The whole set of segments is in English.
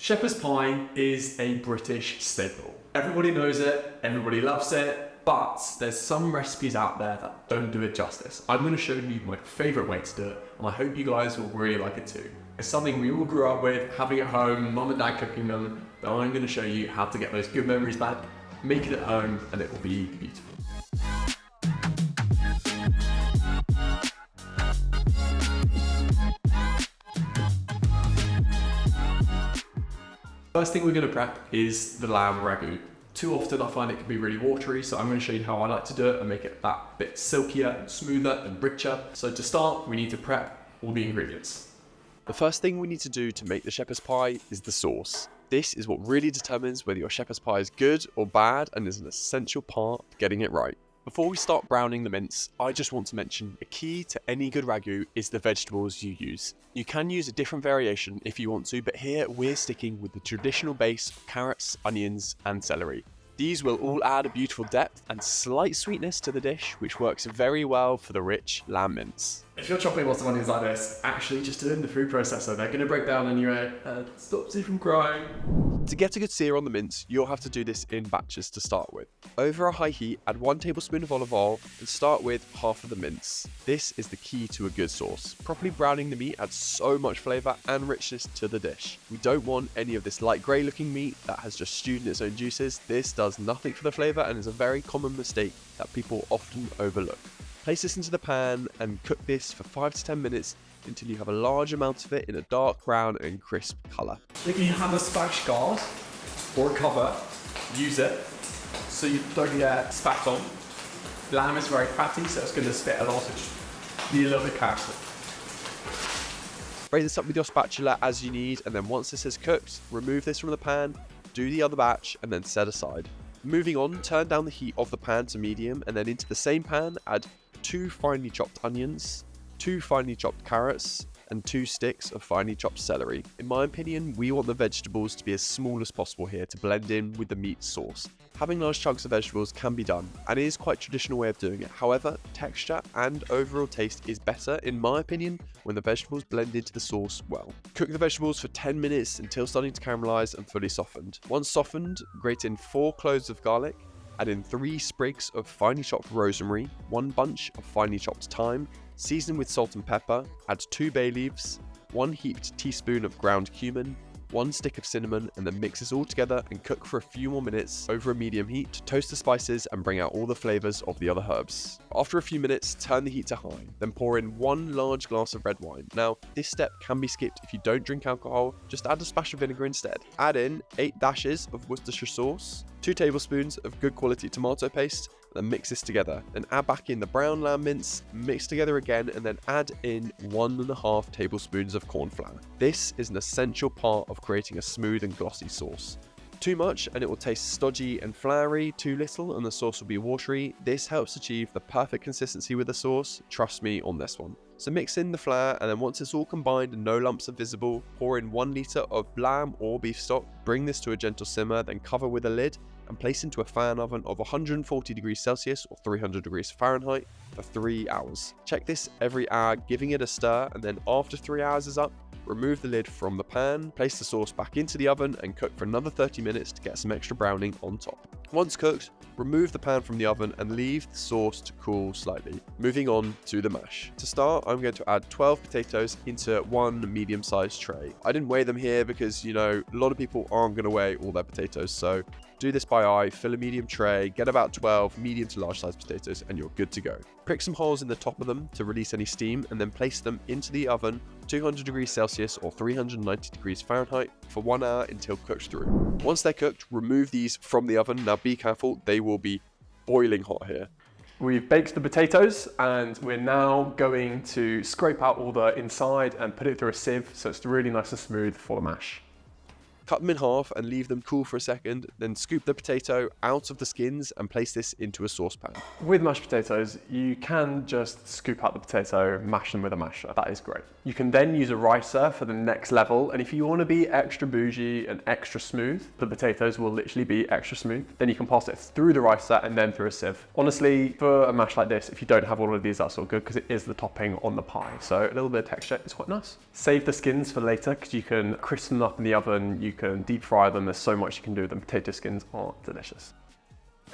Shepherd's pie is a British staple. Everybody knows it, everybody loves it, but there's some recipes out there that don't do it justice. I'm going to show you my favourite way to do it, and I hope you guys will really like it too. It's something we all grew up with, having at home, mum and dad cooking them, but I'm going to show you how to get those good memories back, make it at home, and it will be beautiful. First thing we're going to prep is the lamb ragu. Too often I find it can be really watery, so I'm going to show you how I like to do it and make it that bit silkier, and smoother and richer. So to start, we need to prep all the ingredients. The first thing we need to do to make the shepherd's pie is the sauce. This is what really determines whether your shepherd's pie is good or bad and is an essential part of getting it right. Before we start browning the mince, I just want to mention a key to any good ragu is the vegetables you use. You can use a different variation if you want to, but here we're sticking with the traditional base of carrots, onions and celery. These will all add a beautiful depth and slight sweetness to the dish, which works very well for the rich lamb mince. If you're chopping lots of onions like this, actually just do it in the food processor. They're going to break down anyway. Stops you from crying. To get a good sear on the mince, you'll have to do this in batches to start with. Over a high heat, add 1 tablespoon of olive oil and start with half of the mince. This is the key to a good sauce. Properly browning the meat adds so much flavour and richness to the dish. We don't want any of this light grey looking meat that has just stewed in its own juices. This does nothing for the flavour and is a very common mistake that people often overlook. Place this into the pan and cook this for 5 to 10 minutes until you have a large amount of it in a dark brown and crisp colour. If you have a spatch guard or a cover, use it so you don't get spat on. Lamb is very fatty, so it's going to spit a lot. You need a little bit careful. Raise this up with your spatula as you need, and then once this is cooked, remove this from the pan, do the other batch and then set aside. Moving on, turn down the heat of the pan to medium and then into the same pan add 2 finely chopped onions, 2 finely chopped carrots and 2 sticks of finely chopped celery. In my opinion, we want the vegetables to be as small as possible here to blend in with the meat sauce. Having large chunks of vegetables can be done and it is quite a traditional way of doing it. However, texture and overall taste is better in my opinion when the vegetables blend into the sauce well. Cook the vegetables for 10 minutes until starting to caramelize and fully softened. Once softened, grate in 4 cloves of garlic, add in 3 sprigs of finely chopped rosemary, 1 bunch of finely chopped thyme, season with salt and pepper, add 2 bay leaves, 1 heaped teaspoon of ground cumin, 1 stick of cinnamon, and then mix this all together and cook for a few more minutes over a medium heat to toast the spices and bring out all the flavours of the other herbs. After a few minutes, turn the heat to high, then pour in 1 large glass of red wine. Now, this step can be skipped if you don't drink alcohol, just add a splash of vinegar instead. Add in 8 dashes of Worcestershire sauce, 2 tablespoons of good quality tomato paste, then mix this together. Then add back in the brown lamb mince, mix together again, and then add in 1.5 tablespoons of corn flour. This is an essential part of creating a smooth and glossy sauce. Too much and it will taste stodgy and floury, too little and the sauce will be watery. This helps achieve the perfect consistency with the sauce, trust me on this one. So mix in the flour and then once it's all combined and no lumps are visible, pour in 1 litre of lamb or beef stock, bring this to a gentle simmer, then cover with a lid and place into a fan oven of 140 degrees Celsius or 300 degrees Fahrenheit for 3 hours. Check this every hour, giving it a stir, and then after 3 hours is up, remove the lid from the pan, place the sauce back into the oven and cook for another 30 minutes to get some extra browning on top. Once cooked, remove the pan from the oven and leave the sauce to cool slightly. Moving on to the mash. To start, I'm going to add 12 potatoes into 1 medium-sized tray. I didn't weigh them here because, you know, a lot of people aren't going to weigh all their potatoes, so do this by eye, fill a medium tray, get about 12 medium to large sized potatoes and you're good to go. Prick some holes in the top of them to release any steam and then place them into the oven 200 degrees Celsius or 390 degrees Fahrenheit for 1 hour until cooked through. Once they're cooked, remove these from the oven. Now be careful, they will be boiling hot here. We've baked the potatoes and we're now going to scrape out all the inside and put it through a sieve so it's really nice and smooth for the mash. Cut them in half and leave them cool for a second, then scoop the potato out of the skins and place this into a saucepan. With mashed potatoes, you can just scoop out the potato, mash them with a masher. That is great. You can then use a ricer for the next level, and if you want to be extra bougie and extra smooth, the potatoes will literally be extra smooth. Then you can pass it through the ricer and then through a sieve. Honestly, for a mash like this, if you don't have all of these, that's all good because it is the topping on the pie. So a little bit of texture is quite nice. Save the skins for later because you can crisp them up in the oven, you can deep fry them. There's so much you can do with them. Potato skins are delicious.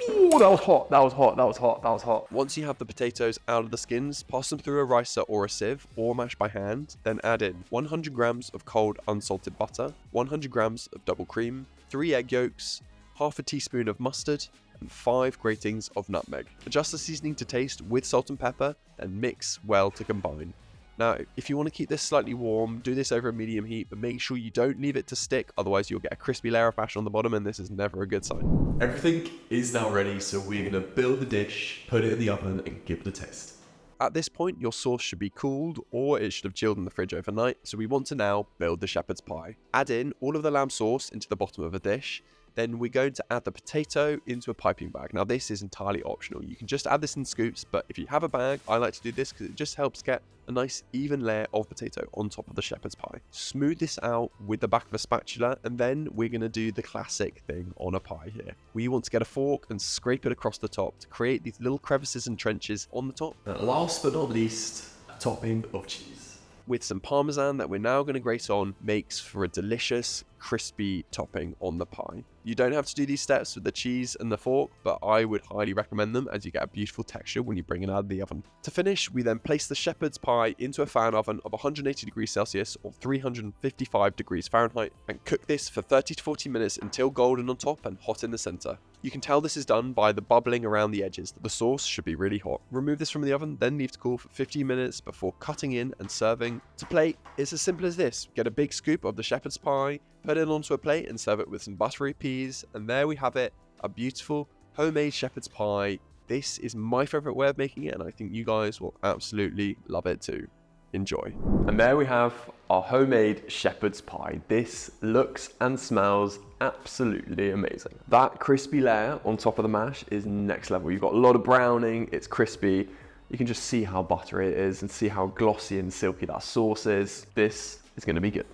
Ooh, that was hot, that was hot, that was hot, that was hot. Once you have the potatoes out of the skins, pass them through a ricer or a sieve, or mash by hand, then add in 100 grams of cold unsalted butter, 100 grams of double cream, 3 egg yolks, half a teaspoon of mustard, and 5 gratings of nutmeg. Adjust the seasoning to taste with salt and pepper, then mix well to combine. Now, if you want to keep this slightly warm, do this over a medium heat, but make sure you don't leave it to stick, otherwise you'll get a crispy layer of ash on the bottom, and this is never a good sign. Everything is now ready, so we're gonna build the dish, put it in the oven, and give it a taste. At this point, your sauce should be cooled, or it should have chilled in the fridge overnight, so we want to now build the shepherd's pie. Add in all of the lamb sauce into the bottom of a dish. Then we're going to add the potato into a piping bag. Now this is entirely optional. You can just add this in scoops, but if you have a bag, I like to do this because it just helps get a nice even layer of potato on top of the shepherd's pie. Smooth this out with the back of a spatula, and then we're going to do the classic thing on a pie here. We want to get a fork and scrape it across the top to create these little crevices and trenches on the top. And last but not least, a topping of cheese. With some parmesan that we're now going to grate on, makes for a delicious, crispy topping on the pie. You don't have to do these steps with the cheese and the fork, but I would highly recommend them as you get a beautiful texture when you bring it out of the oven. To finish, we then place the shepherd's pie into a fan oven of 180 degrees Celsius or 355 degrees Fahrenheit and cook this for 30 to 40 minutes until golden on top and hot in the center. You can tell this is done by the bubbling around the edges. The sauce should be really hot. Remove this from the oven, then leave to cool for 15 minutes before cutting in and serving. To plate, it's as simple as this. Get a big scoop of the shepherd's pie, put it onto a plate and serve it with some buttery peas, and there we have it, a beautiful homemade shepherd's pie. This is my favorite way of making it, and I think you guys will absolutely love it too. Enjoy. And there we have our homemade shepherd's pie. This looks and smells absolutely amazing. That crispy layer on top of the mash is next level. You've got a lot of browning, it's crispy. You can just see how buttery it is and see how glossy and silky that sauce is. This is going to be good.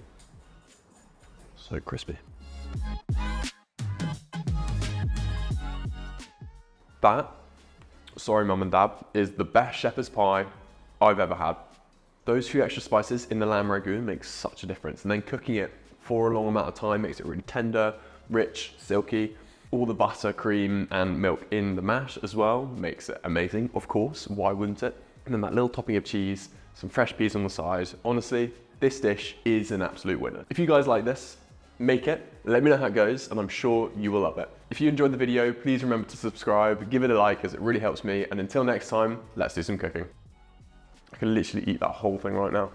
So crispy. That, sorry mum and dad, is the best shepherd's pie I've ever had. Those few extra spices in the lamb ragu makes such a difference, and then cooking it for a long amount of time makes it really tender, rich, silky. All the butter, cream and milk in the mash as well makes it amazing, of course, why wouldn't it? And then that little topping of cheese, some fresh peas on the side. Honestly, this dish is an absolute winner. If you guys like this, make it, let me know how it goes, and I'm sure you will love it. If you enjoyed the video, please remember to subscribe, give it a like as it really helps me, and until next time, let's do some cooking. I can literally eat that whole thing right now.